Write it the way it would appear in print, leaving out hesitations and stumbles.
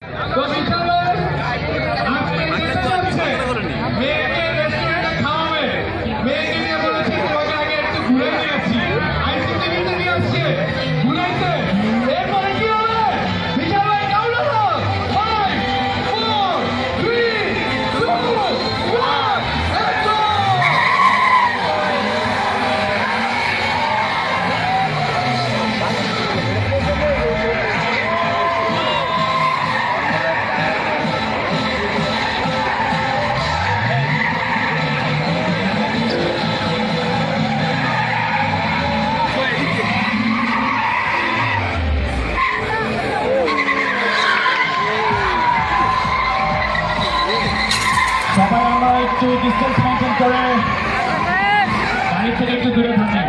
তো বিশালের আজকে যেটা হচ্ছে মেয়েকে রেস্টুরেন্টে খাওয়াবে, মেয়েকে নিয়ে বলেছে তোমাকে আগে একটু ঘুরে নিয়েছি, আইসিটিভিতে নিয়ে আসছে, ঘুরাইছে, এরপরে কি হবে? বিশাল ভাই কাউন্ট ডাউন 5 4 3 2 1 let's go! সবাই আমরা একটু ডিসটেন্স মেনটেন করে গাড়ি থেকে একটু দূরে থাকি।